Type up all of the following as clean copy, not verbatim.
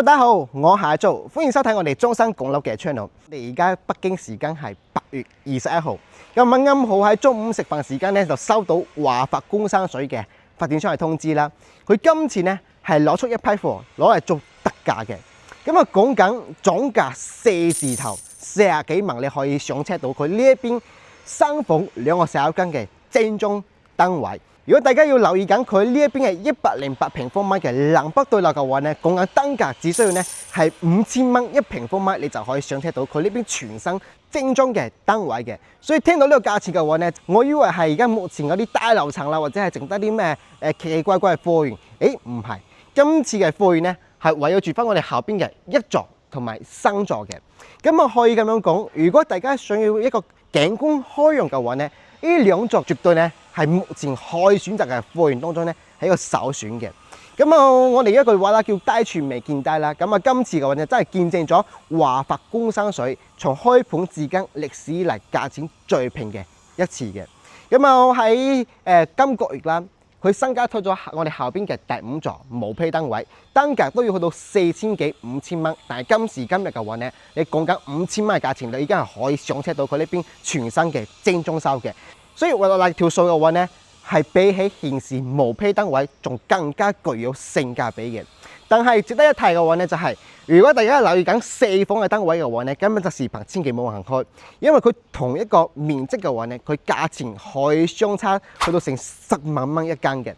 Hello， 大家好，我係阿 Jo， 歡迎收睇我哋中山公路嘅 channel。我哋而家北京時間係8月21號，咁啱好喺中午食飯時間咧，就收到華發工商水嘅發展商嘅通知啦。佢今次咧係攞出一批貨攞嚟做特價嘅，咁啊講緊總價4字頭40幾萬，你可以上車到佢呢一邊3房2個洗手間嘅正宗單位。如果大家要留意緊佢呢一邊係108平方米嘅南北對流嘅話咧，講緊單價只需要咧係5000蚊1平方米，你就可以上車到佢呢邊全新精裝嘅單位嘅。所以聽到呢個價錢嘅話咧，我以為係而家目前嗰啲大樓層啦，或者係剩得啲咩奇奇怪怪嘅貨源，唔係，今次嘅貨源咧係圍繞住翻我哋後邊嘅1座同埋3座嘅。咁啊可以咁樣講，如果大家想要一個景觀開揚嘅話咧，呢2座絕對咧係目前可以選擇嘅貨源當中咧係一個首選嘅。咁啊，我哋一句話啦，叫低處未見低啦。咁啊，今次嘅話咧真係見證咗華發工商水從開盤至今歷史以嚟價錢最平嘅一次嘅。咁啊喺今個月啦，佢新加推咗我哋後邊嘅第5座毛坯單位，單價都要去到4000幾5000蚊。但係今時今日嘅話咧，你講緊5000蚊嘅價錢，你已經係可以上車到佢呢邊全新嘅精裝修嘅。所以話落嚟條數嘅話咧，係比起現時毛坯單位仲更加具有性價比嘅。但係值得一提嘅話咧，就係如果大家留意緊4房嘅單位嘅話咧，根本就視頻千祈唔好行開，因為佢同一個面積嘅話咧，佢價錢可以相差去到成10萬蚊一間嘅，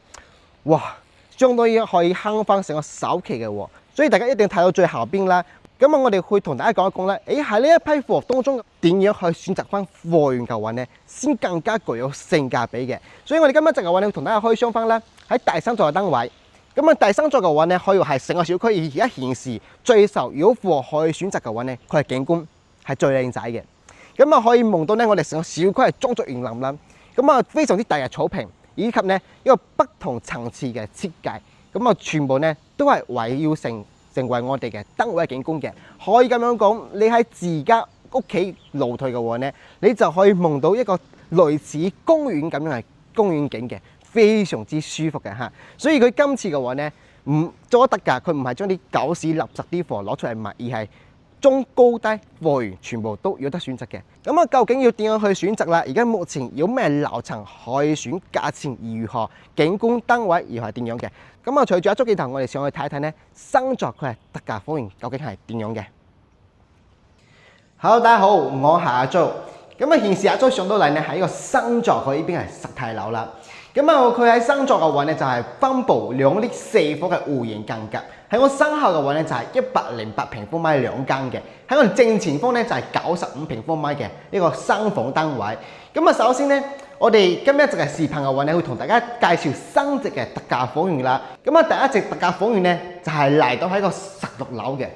哇！相當於可以慳翻成個首期嘅喎。所以大家一定睇到最後邊啦。咁啊，我哋會同大家講一講咧，喺呢一批貨當中點樣去選擇翻貨源嘅話咧，先更加具有性價比嘅。所以我哋今日就嘅話咧，會同大家開箱翻啦，喺第3座嘅單位。咁啊，第3座嘅話咧，可以話係成個小區而家現時最受如果貨可以選擇嘅話咧，佢係景觀係最靚仔嘅。咁啊，可以望到咧，我哋成個小區係裝飾園林啦。咁啊，非常之大嘅草坪，以及咧一個不同層次嘅設計。咁啊，全部咧都係圍繞成為我哋嘅單位景觀嘅。可以咁樣講，你喺自家屋企露台嘅話咧，你就可以望到一個類似公園咁樣嘅公園景嘅，非常之舒服嘅嚇。所以佢今次嘅話咧，唔做得特價，佢唔係將啲狗屎垃圾啲貨攞出嚟賣，而係中高低貨源全部都有得選擇嘅。咁啊，究竟要點樣去選擇啦？而家目前有咩樓層可以選？價錢如何？景觀單位又係點樣嘅？咁啊，隨住一足鏡頭，我哋上去睇一睇咧，3座佢係特價貨源究竟係點樣嘅？好，大家好，我係阿 Jo。咁啊，現時阿 Jo 上到嚟咧係一個3座，佢呢邊係實體樓啦。咁啊，佢喺3座嘅話咧就係分佈2列4房嘅戶型間隔。喺我身後嘅話咧就係108平方米2間嘅。喺我哋正前方咧就係95平方米嘅呢個3房單位。咁啊，首先咧，我哋今日一直嘅視頻嘅話咧，會同大家介紹3隻嘅特價貨源啦。咁啊，第一隻特價貨源咧就係嚟到喺個16樓嘅。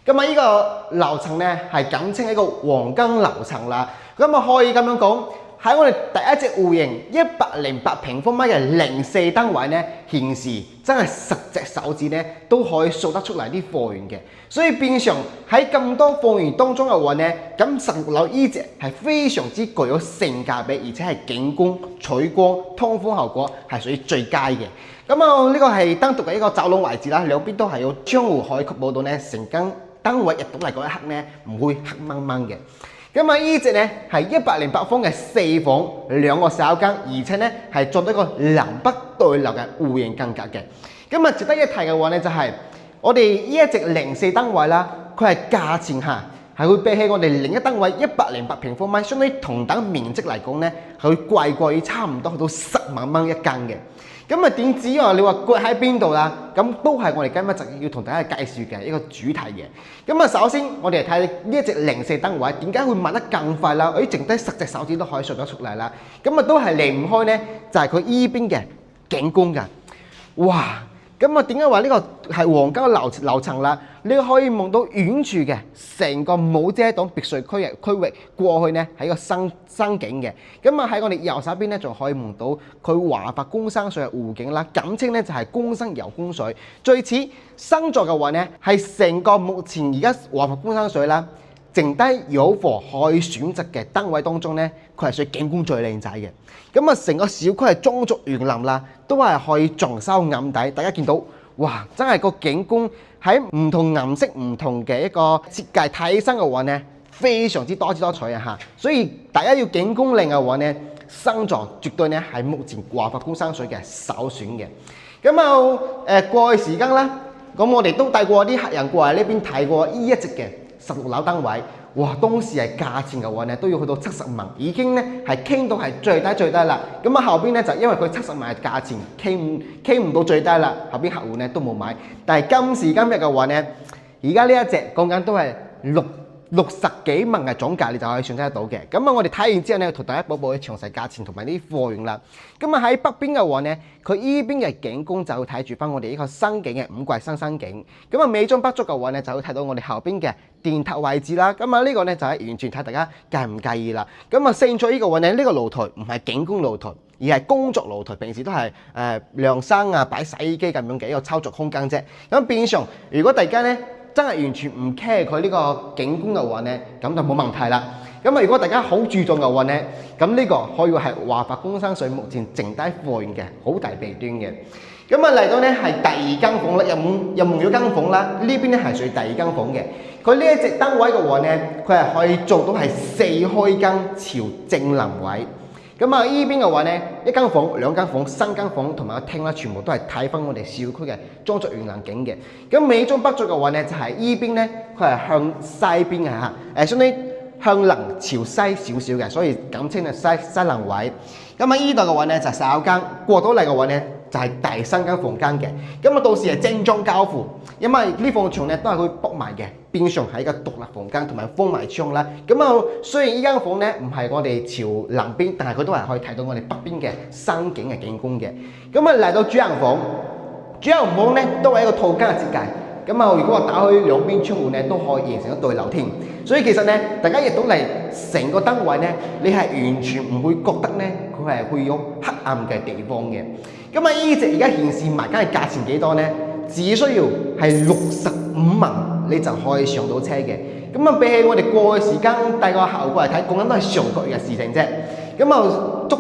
咁啊，呢個樓層咧係簡稱一個黃金樓層啦。咁啊，可以咁樣講，喺我哋第一隻戶型108平方米嘅04單位咧，現時真係10隻手指咧都可以數得出嚟啲貨源嘅。所以變相喺咁多貨源當中嘅話咧，咁16樓呢隻係非常之具有性價比，而且係景觀、採光、通風效果係屬於最佳嘅。咁啊，呢個係單獨嘅一個走廊位置啦，兩邊都係有窗戶可以確保到咧成間單位入到嚟嗰一刻咧唔會黑掹掹嘅。咁啊，呢隻咧係108方嘅4房2個洗手間，而且咧係做到一個南北對流嘅戶型間隔嘅。咁啊，值得一提嘅話咧，就係我哋呢一隻04單位啦，佢係價錢下係會比起我哋另一單位108平方米，相當於同等面積嚟講咧，佢貴過差唔多去到10萬蚊一間嘅。咁啊，點知啊？你話貴喺邊度啦？咁都係我哋今日就要同大家介紹嘅一個主題嘅。咁啊，首先我哋嚟睇呢一隻04單位點解會賣得咁快啦？剩低10隻手指都可以數得出嚟啦。咁啊，都係離唔開咧，就係佢依邊嘅景觀㗎。哇！咁啊，點解話呢個係黃金樓層啦？你可以望到遠處嘅成個冇遮擋別墅區域過去咧，係一個新景嘅。咁啊，喺我哋右手邊咧，仲可以望到佢華發工商水嘅湖景啦，簡稱咧就係工商游工水。最似3座嘅話咧，係成個目前而家華發工商水啦，剩低有貨可以選擇嘅單位當中咧，佢係屬於景觀最靚仔嘅。咁啊，成個小區係裝飾園林啦，都係可以裝修暗底。大家見到哇！真係個景觀喺唔同顏色、唔同嘅一個設計睇起身嘅話呢，非常之多姿多彩啊嚇！所以大家要景觀靚嘅話呢，新莊絕對呢係目前華發工商水嘅首選嘅。咁過去時間啦，咁我哋都帶過啲客人過嚟呢邊睇過呢一隻嘅16樓單位。哇！當時係價錢嘅話呢，都要去到70萬，已經呢係傾到係最低啦。咁後邊呢，就因為佢70萬嘅價錢傾唔到最低啦，後邊客戶呢都冇買。但係今時今日嘅話呢，而家呢一隻講緊都係60幾萬嘅總價，你就可以選擇得到嘅。咁我哋睇完之後呢，同大家報報啲詳細價錢同埋啲貨源啦。咁喺北邊嘅話呢，佢依邊嘅景觀就會睇住翻我哋呢個新景嘅五季新景。美中北足嘅話呢，就會睇到我哋後邊嘅電塔位置啦。呢個呢，就係完全睇大家介唔介意啦。勝在呢個話呢，呢個露台唔係景觀露台，而係工作露台。平時都係晾衫啊、擺洗衣機咁樣嘅一個操作空間啫。變相如果大家呢，真係完全唔 care 佢呢個景觀嘅話呢，咁就冇問題啦。如果大家好注重嘅話呢，咁呢個可以話係華發工商水目前剩低貨源嘅好大弊端嘅。嚟到呢係第二間房啦，又夢咗間房啦。呢邊呢係屬於第二間房嘅。佢呢一隻單位嘅話呢，佢係可以做到係4開間朝正南位。依邊嘅話呢，一間房、兩間房、3間房同埋個廳啦，全部都係睇翻我哋小區嘅裝飾園環境嘅。美中北足嘅話呢，就係依邊呢，佢係向西邊嘅嚇，相當於向南朝西少少嘅，所以簡稱係西南位。依度嘅話呢，就係洗手間，過到嚟嘅話呢，就係第3間房間嘅。到時係精裝交付，因為呢埲牆呢都係會駁埋嘅，變相係一個獨立房間同埋封埋窗啦。雖然呢間房呢唔係我哋朝南邊，但係佢都係可以睇到我哋北邊嘅新景嘅景觀嘅。嚟到主人房，主人房呢都係一個套間嘅設計。如果我打開兩邊窗戶呢，都可以形成一對流添。所以其實呢，大家入到嚟成個單位呢，你係完全唔會覺得呢，佢係會有黑暗嘅地方嘅。呢隻而家顯示埋間嘅價錢幾多呢？只需要係65萬，你就可以上到車嘅。比起我哋過去時間帶個客戶過嚟睇，講緊都係上個月嘅事情啫。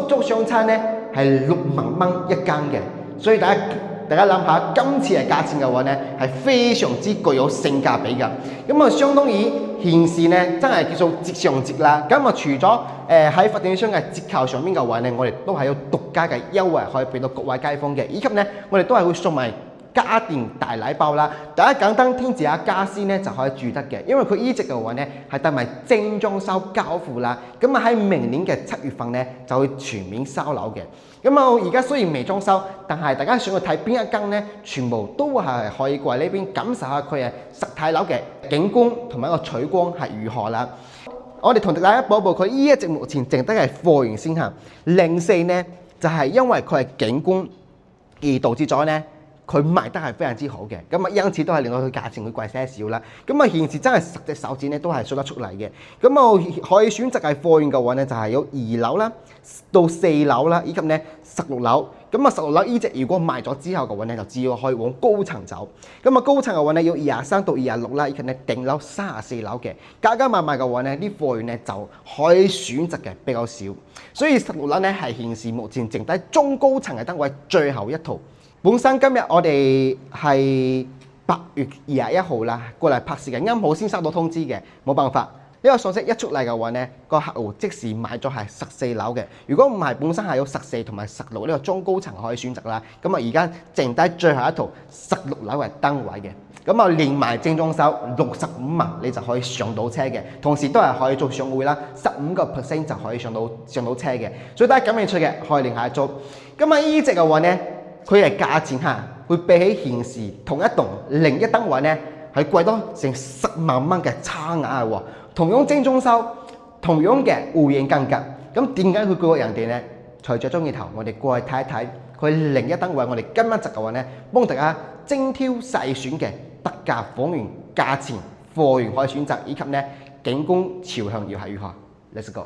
足相差呢係6萬蚊一間嘅。所以大家諗下，今次嘅價錢嘅話呢，係非常之具有性價比㗎。相當於現時呢，真係叫做節上節啦。除咗喺發展商嘅折扣上面嘅話呢，我哋都係有獨家嘅優惠可以俾到各位街坊嘅，以及呢，我哋都係會送埋家電大禮包啦。大家簡單添置下家私呢就可以住得嘅，因為佢依隻嘅話呢係帶埋精裝修交付啦。喺明年嘅7月份呢就會全面收樓嘅。而家雖然未裝修，但係大家想去睇邊一間呢，全部都係可以過嚟呢邊感受下佢嘅實體樓嘅景觀同埋個採光係如何啦。我哋同大家報佢呢一隻目前剩低係貨源先行。04呢就係因為佢係景觀而導致咗呢，佢賣得係非常之好嘅，因此都係令到佢價錢會貴些少啦。現時真係10隻手指咧都係數得出嚟嘅。可以選擇嘅貨源嘅話呢，就係有2樓啦到4樓啦，以及呢16樓。16樓呢隻如果賣咗之後嘅話呢，就只要可以往高層走。高層嘅話呢，要23到26啦，以及呢頂樓34樓嘅。加加埋埋嘅話呢，啲貨源呢就可以選擇嘅比較少。所以16樓呢係現時目前剩低中高層嘅單位最後一套。本身今日我哋係8月21號啦，過嚟拍攝嘅，啱好先收到通知嘅，冇辦法。呢個信息一出嚟嘅話呢，個客戶即時買咗係14樓嘅。如果唔係，本身係有14同埋16呢個中高層可以選擇啦。而家剩低最後一套16樓嘅單位嘅。連埋精裝修65萬，你就可以上到車嘅。同時都係可以做上會啦，15% 就可以上到車嘅。所以大家感興趣嘅可以聯繫租。呢隻嘅話呢，佢係價錢嚇，會比起現時同一棟另一單位呢，係貴多成10萬蚊嘅差額喎。同樣精裝修，同樣嘅戶型間隔，點解佢貴過人哋呢？隨著中意頭，我哋過去睇一睇佢另一單位，我哋今一集嘅話呢，幫大家精挑細選嘅特價房源、價錢、貨源可以選擇，以及呢景觀朝向要係如何 ？Let's go！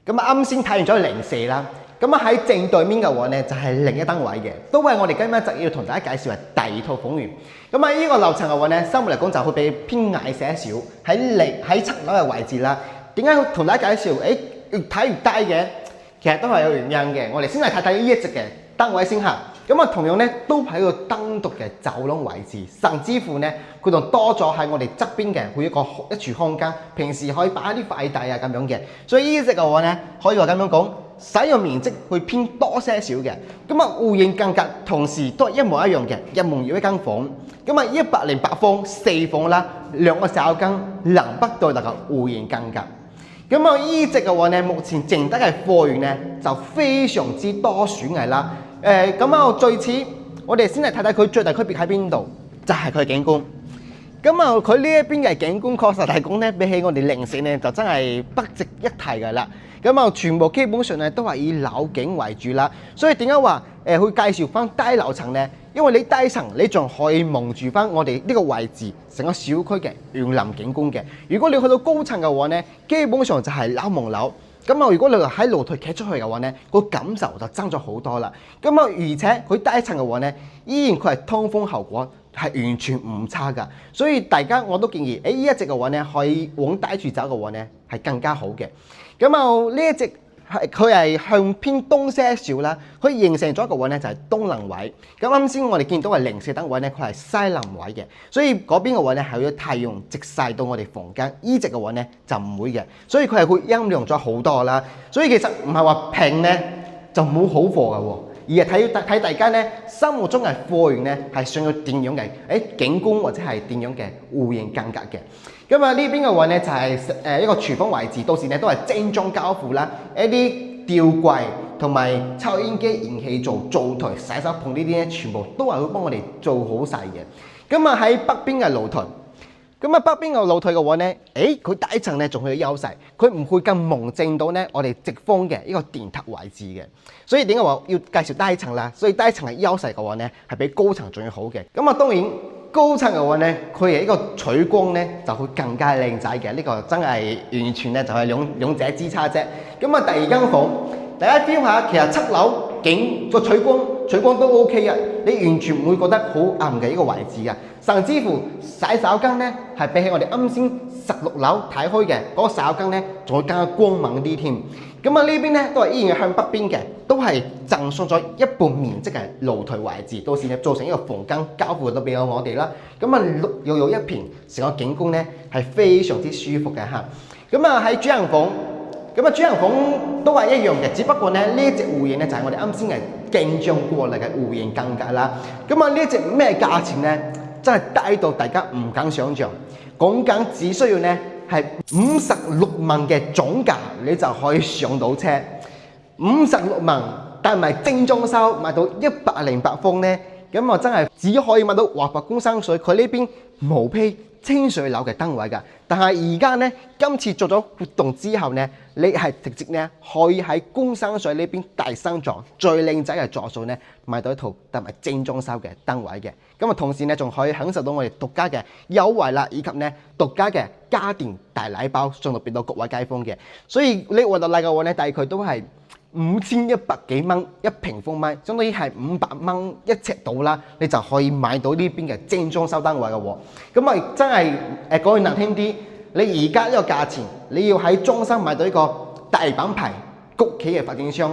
啱先睇完咗04啦。喺正對面嘅話呢，就係另一單位嘅，都係我哋今日就要同大家介紹係第2套房源。呢個樓層嘅話呢，相對嚟講就會比偏矮些少，喺7樓嘅位置啦。點解同大家介紹？越睇越低嘅，其實都係有原因嘅。我哋先嚟睇睇呢一隻嘅單位先嚇。咁啊，同樣咧都係一個單獨嘅走廊位置，甚至乎咧佢仲多咗喺我哋側邊嘅會一處空間，平時可以擺一啲快遞啊咁樣嘅。所以呢隻嘅話咧，可以話咁樣講，使用面積會偏多些少嘅。咁啊，戶型間隔同時都係一模一樣嘅，一模一間房。咁啊，108方4房啦，2個洗手間，南北對立嘅戶型間隔。咁啊，呢隻嘅話咧，目前剩低嘅貨源咧就非常之多選嘅啦。咁啊，最次我哋先嚟睇睇佢最大區別喺邊度，就係佢嘅景觀。咁啊，佢呢一邊嘅景觀確實係講咧，比起我哋零舍咧，就真係不值一提嘅啦。咁啊，全部基本上咧都係以樓景為主啦。所以點解話去介紹翻低樓層咧？因為你低層你仲可以望住翻我哋呢個位置成個小區嘅園林景觀嘅。如果你去到高層嘅話咧，基本上就係樓望樓。咁啊，如果你喺露台企出去嘅話咧，個感受就爭咗好多啦。咁啊，而且佢低層嘅話咧，依然佢係通風效果係完全唔差㗎。所以大家我都建議，呢一隻嘅話咧，可以往低處走嘅話咧，係更加好嘅。咁啊，呢一隻佢係向偏東些少啦，佢形成咗一個位咧就係東南位。咁啱先我哋見到嘅零舍燈位咧，佢係西南位嘅，所以嗰邊嘅位咧係有太陽直曬到我哋房間。依隻嘅位咧就唔會嘅，所以佢係會陰涼咗好多啦。所以其實唔係話平咧就冇好貨嘅喎，而係睇大家咧心目中嘅貨源咧係想要點樣嘅景觀或者係點樣嘅戶型間隔嘅。咁啊，呢邊嘅話咧就係一個廚房位置，到時咧都係精裝交付啦，一啲吊櫃同埋抽煙機、燃氣灶、灶台、洗手盆呢啲咧，全部都係會幫我哋做好晒嘅。咁啊，喺北邊嘅露台，咁啊北邊嘅露台嘅話咧，佢底層咧仲有優勢，佢唔會咁蒙正到咧我哋直方嘅一個電塔位置嘅。所以點解話要介紹低層啦？所以低層嘅優勢嘅話咧係比高層仲要好嘅。咁啊，當然。高層嘅話咧，佢係一個採光咧就會更加靚仔嘅，呢個真係完全咧就係兩者之差啫。咁啊，第二間房，大家 feel 下，其實7樓景個採光都 OK 嘅，你完全唔會覺得好暗嘅一個位置嘅，甚至乎洗手間咧係比起我哋啱先16樓睇開嘅嗰個洗手間咧，仲會更加光猛啲添。咁啊，呢邊咧都係依然向北邊嘅，都係贈送咗一半面積嘅露台位置，到時咧做成一個房間交付到俾我哋啦。咁啊，又有一片，成個景觀咧係非常之舒服嘅嚇。咁啊喺主人房，咁啊主人房都係一樣嘅，只不過咧呢一隻戶型咧就係我哋啱先嘅競漲過嚟嘅戶型間隔啦。咁啊呢一隻咩價錢咧，真係低到大家唔敢想像。講緊只需要咧係56萬嘅總價，你就可以上到車。56萬，但係精裝修買到108方咧，咁啊真係只可以買到華發工商水佢呢邊毛坯清水樓嘅燈位㗎。但係而家咧，今次做咗活動之後咧，你係直接咧可以喺工商水呢邊第三座最靚仔嘅座數咧買到一套特別精裝修嘅燈位嘅。咁啊，同時咧仲可以享受到我哋獨家嘅優惠啦，以及咧獨家嘅家電大禮包送到俾到各位街坊嘅。所以你獲得禮嘅話咧，大概都係5100幾蚊一平方米，相當於係500蚊一尺度啦，你就可以買到呢邊嘅精裝修單位嘅喎。咁啊，真係講句難聽啲，你而家呢個價錢，你要喺中山買到一個大品牌谷企嘅發展商、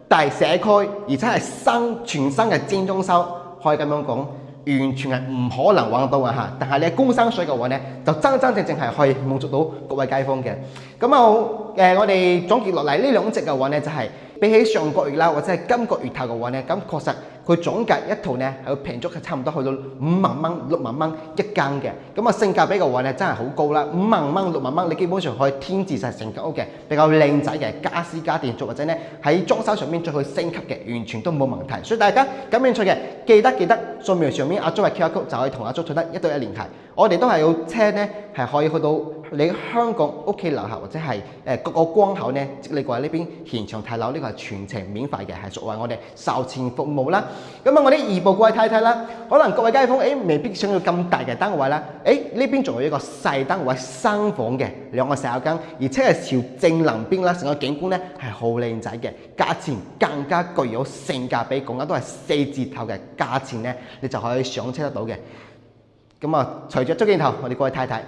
大社區，而且係全新嘅精裝修，可以咁樣講。完全係唔可能揾到嘅嚇，但係你喺工商水嘅話咧，就真正係可以滿足到各位街坊嘅。咁啊，我哋總結落嚟呢兩隻嘅話咧，就係比起上個月啦，或者係今個月頭嘅話咧，咁確實佢總價一套咧係會平足係差唔多去到5萬蚊、6萬蚊一間嘅。咁啊，性價比嘅話咧真係好高啦，5萬蚊、6萬蚊，你基本上可以添置晒成間屋嘅比較靚仔嘅家私家電，或者咧喺裝修上面再去升級嘅，完全都冇問題。所以大家感興趣嘅，記得掃描上面阿 Jo 嘅 QR code 就可以同阿 Jo 取得1對1聯繫。我哋都係有車咧，係可以去到你香港屋企樓下或者係各個關口咧，即你過嚟呢邊現場睇樓，呢個係全程免費嘅，係作為我哋售前服務啦。咁啊，我哋二步過去睇睇啦。可能各位街坊未必想要咁大嘅單位啦。呢邊仲有一個細單位3房嘅2個洗手間，而且係朝正南邊啦，成個景觀咧係好靚仔嘅，價錢更加具有性價比，講緊都係4字頭嘅價錢咧，你就可以上車得到嘅。咁啊，隨着捉鏡頭，我哋過去睇睇。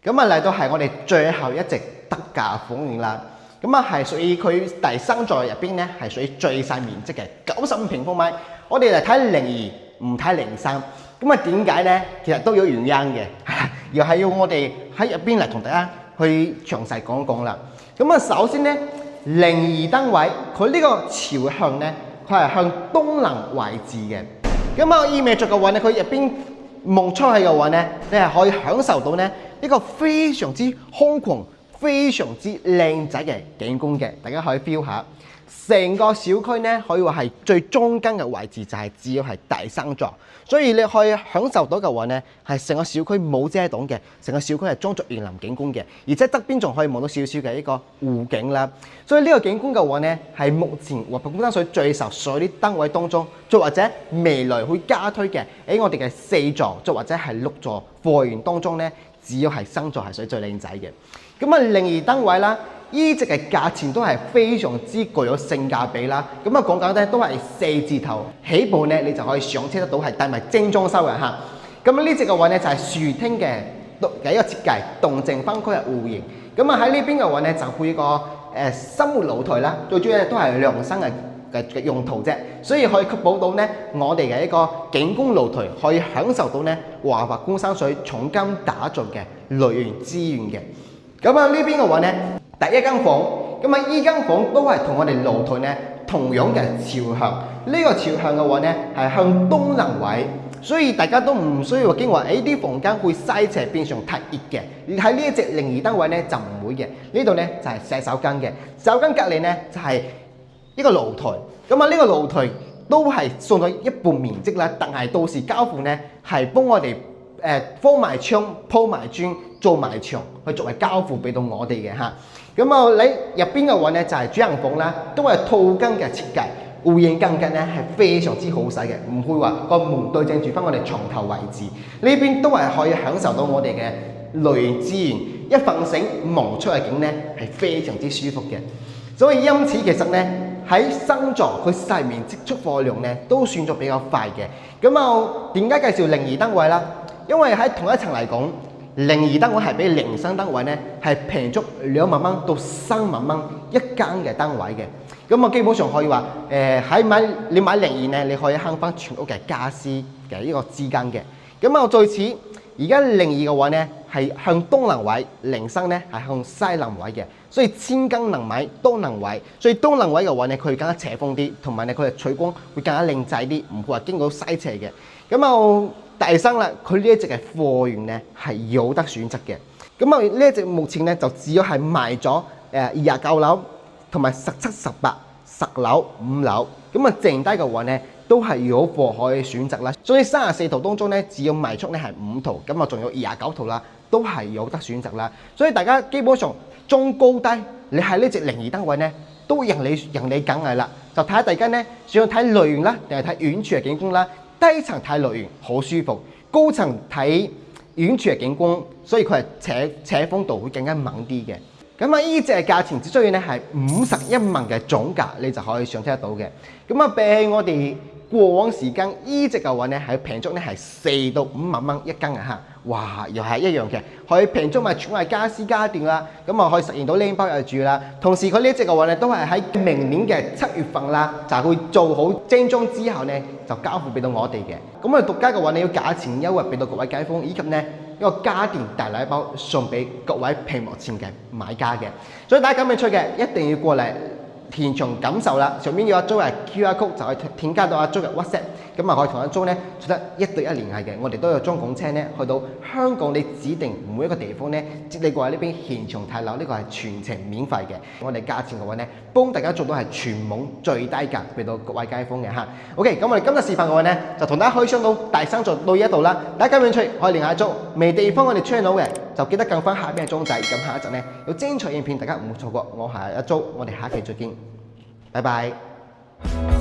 咁啊，嚟到係我哋最後一隻特價房源啦。咁啊係屬於佢第三座入邊咧係屬於最細面積嘅95平方米。我哋嚟睇02，唔睇03。咁啊點解咧？其實都有原因嘅，又係要我哋喺入邊嚟同大家去詳細講講啦。咁啊首先咧，02單位佢呢個朝向咧，佢係向東南位置嘅。咁啊意味着嘅話咧，佢入邊望出去嘅話咧，你係可以享受到咧一個非常之空曠、非常之靚仔嘅景觀嘅。大家可以 feel 下，成個小區咧可以話係最中間嘅位置就係只要係第三座，所以你可以享受到嘅話咧係成個小區冇遮擋嘅，成個小區係裝作園林景觀嘅，而且側邊仲可以望到少少嘅一個湖景啦。所以呢個景觀嘅話咧係目前華發工商所最受所有啲單位當中，再或者未來會加推嘅喺我哋嘅4座，再或者係6座貨源當中咧，只要係新座係屬於最靚仔嘅。咁啊02單位啦。呢隻嘅價錢都係非常之具有性價比啦。咁啊講緊咧都係4字頭起步咧，你就可以上車得到係帶埋精裝修嘅嚇。咁呢隻嘅話咧就係樹廳嘅一個設計，動靜分區嘅戶型。咁啊喺呢邊嘅話咧就配個生活露台啦，最主要都係量身嘅用途啫，所以可以確保到咧我哋嘅一個景觀露台可以享受到咧華發工商水重金打造嘅來源資源嘅。咁啊呢邊嘅話咧。第一間房，咁啊依間房都係同我哋露台咧同樣嘅朝向，呢個朝向嘅話咧係向東南位，所以大家都唔需要驚話，啲房間會西斜變成太熱嘅。而喺呢一隻02單位咧就唔會嘅，呢度咧就係洗手間嘅，洗手間隔離咧就係一個露台，咁啊呢個露台都係送咗一半面積啦，但係到時交付咧係幫我哋封埋窗、鋪埋磚、做埋牆，去作為交付俾到我哋嘅嚇。咁啊，你入邊嘅話咧就係主人房啦，都係套間嘅設計，戶型間隔咧係非常之好使嘅，唔會話個門對正住翻我哋床頭位置。呢邊都係可以享受到我哋嘅來源資源，一瞓醒望出嘅景咧係非常之舒服嘅。所以因此其實咧喺新座佢細面積出貨量咧都算作比較快嘅。咁啊，點解介紹02單位啦？因為喺同一層嚟講，02單位係比03單位咧係平足2萬蚊到3萬蚊一間嘅單位嘅。咁啊，基本上可以話喺你買02咧，你可以慳翻全屋嘅家私嘅呢個資金嘅。咁啊，在此而家02嘅話咧係向東南位，03咧係向西南位嘅，所以千金難買東南位。所以東南位嘅話咧，佢更加斜風啲，同埋咧佢嘅採光會更加靚仔啲，唔會話經過西斜嘅。咁啊〜第三啦，佢呢一隻嘅貨源咧係有得選擇嘅。咁啊呢一隻目前咧就只有係賣咗29樓同埋17、18、10樓、5樓。咁啊剩低嘅話咧都係有貨可以選擇啦。所以34套當中咧只要賣出咧係5套，咁啊仲有29套啦，都係有得選擇啦。所以大家基本上中高低，你喺呢隻02單位咧都任你揀嘅啦。就睇下大家咧想要睇類型啦，定係睇遠處嘅景觀啦。低層睇類型好舒服，高層睇遠處嘅景觀，所以佢係扯風度會更加猛啲嘅。咁啊，呢隻價錢只需要咧係51萬嘅總價，你就可以上車得到嘅。咁啊，比起我哋過往時間呢隻嘅話咧，係平足咧係4到5萬蚊一間嘅嚇。哇，又係一樣嘅，可以平足埋全係家私家電啦，咁啊可以實現到拎包入住啦。同時佢呢一隻嘅話咧，都係喺明年嘅7月份啦，就會做好精裝之後咧，就交付俾到我哋嘅。咁我哋獨家嘅話，你要價錢優惠俾到各位街坊，以及咧一個家電大禮包送俾各位屏幕前嘅買家嘅。所以大家感興趣嘅一定要過嚟現場感受啦。上面有阿租嘅 QR code 就可以添加到阿租嘅 WhatsApp，咁啊可以同阿租咧做得1對1聯繫嘅。我哋都有中港車咧去到香港你指定每一個地方咧接你過嚟呢邊現場睇樓，呢個係全程免費嘅。我哋價錢嘅話咧，幫大家做到係全網最低價俾到各位街坊嘅嚇。OK，咁我哋今日示範嘅話咧，就同大家開箱到第3座到呢一度啦。大家感興趣可以聯繫阿租，未地方我哋 channel 嘅就記得撳翻下邊嘅鐘仔。咁下一陣咧有精彩影片，大家唔好錯過。我係阿租，我哋下期再見。拜拜。